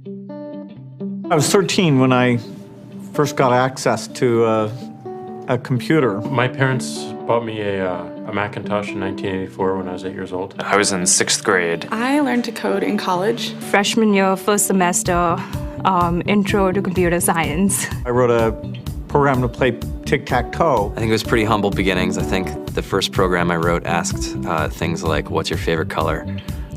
I was 13 when I first got access to a computer. My parents bought me a Macintosh in 1984 when I was 8 years old. I was in 6th grade. I learned to code in college. Freshman year, first semester, intro to computer science. I wrote a program to play tic-tac-toe. I think it was pretty humble beginnings. I think the first program I wrote asked things like, what's your favorite color?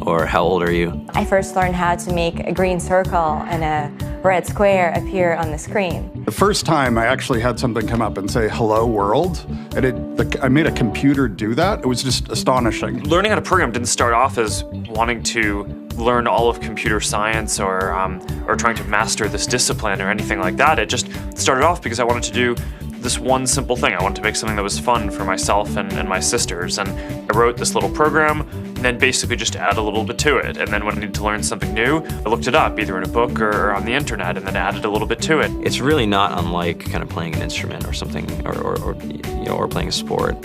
Or how old are you? I first learned how to make a green circle and a red square appear on the screen. The first time I actually had something come up and say, hello world, and I made a computer do that. It was just astonishing. Learning how to program didn't start off as wanting to learn all of computer science or trying to master this discipline or anything like that. It just started off because I wanted to do this one simple thing. I wanted to make something that was fun for myself and my sisters. And I wrote this little program and then basically just add a little bit to it. And then when I needed to learn something new, I looked it up either in a book or on the internet and then added a little bit to it. It's really not unlike kind of playing an instrument or something, or playing a sport.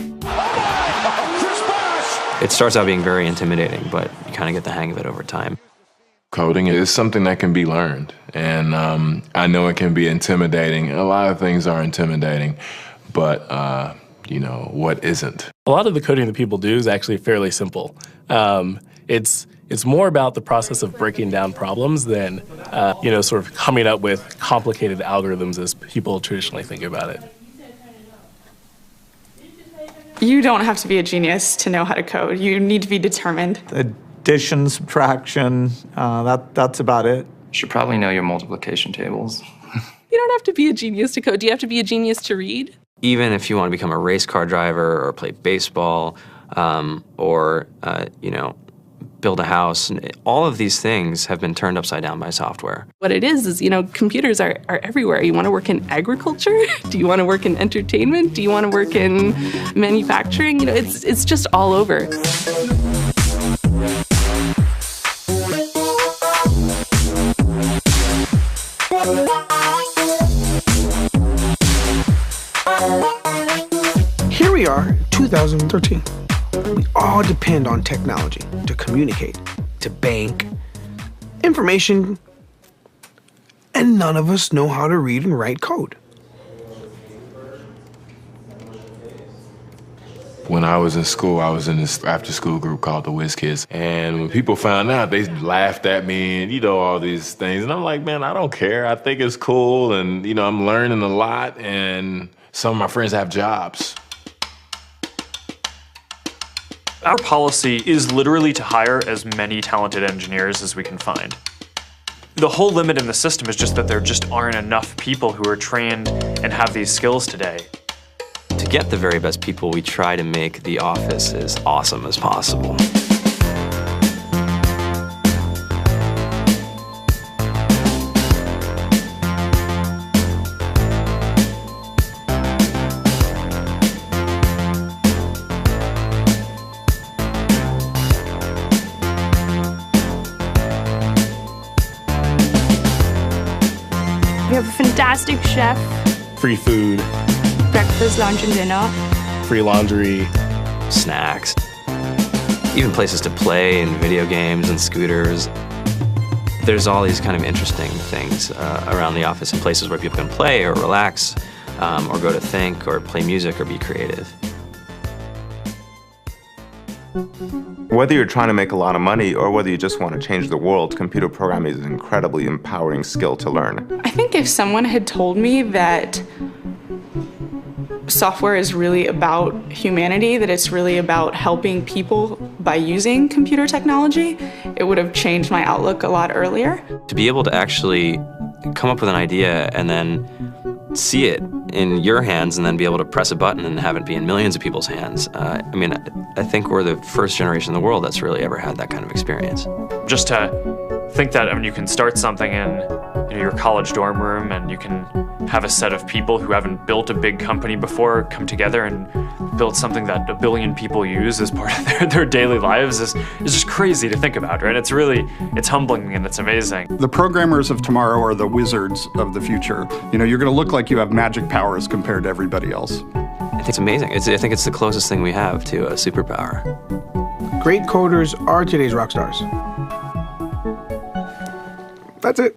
It starts out being very intimidating, but you kind of get the hang of it over time. Coding is something that can be learned, and I know it can be intimidating. A lot of things are intimidating, but what isn't? A lot of the coding that people do is actually fairly simple. It's more about the process of breaking down problems than sort of coming up with complicated algorithms as people traditionally think about it. You don't have to be a genius to know how to code. You need to be determined. Addition, subtraction, that's about it. You should probably know your multiplication tables. You don't have to be a genius to code. Do you have to be a genius to read? Even if you want to become a race car driver or play baseball or build a house, all of these things have been turned upside down by software. What it is, computers are everywhere. You want to work in agriculture? Do you want to work in entertainment? Do you want to work in manufacturing? It's just all over. Here we are, 2013. We all depend on technology to communicate, to bank, information, and none of us know how to read and write code. When I was in school, I was in this after-school group called the Whiz Kids. And when people found out, they laughed at me and, all these things. And I'm like, man, I don't care. I think it's cool. And, I'm learning a lot. And some of my friends have jobs. Our policy is literally to hire as many talented engineers as we can find. The whole limit in the system is just that there just aren't enough people who are trained and have these skills today. To get the very best people, we try to make the office as awesome as possible. We have a fantastic chef. Free food. Breakfast, lunch, and dinner. Free laundry. Snacks. Even places to play and video games and scooters. There's all these kind of interesting things around the office and places where people can play or relax or go to think or play music or be creative. Whether you're trying to make a lot of money or whether you just want to change the world, computer programming is an incredibly empowering skill to learn. I think if someone had told me that software is really about humanity, that it's really about helping people by using computer technology, it would have changed my outlook a lot earlier. To be able to actually come up with an idea and then see it in your hands and then be able to press a button and have it be in millions of people's hands. I think we're the first generation in the world that's really ever had that kind of experience. Just to think that you can start something in your college dorm room and you can have a set of people who haven't built a big company before come together and build something that 1 billion people use as part of their daily lives is just crazy to think about, right? It's humbling and it's amazing. The programmers of tomorrow are the wizards of the future. You're going to look like you have magic powers compared to everybody else. I think it's amazing. I think it's the closest thing we have to a superpower. Great coders are today's rock stars. That's it.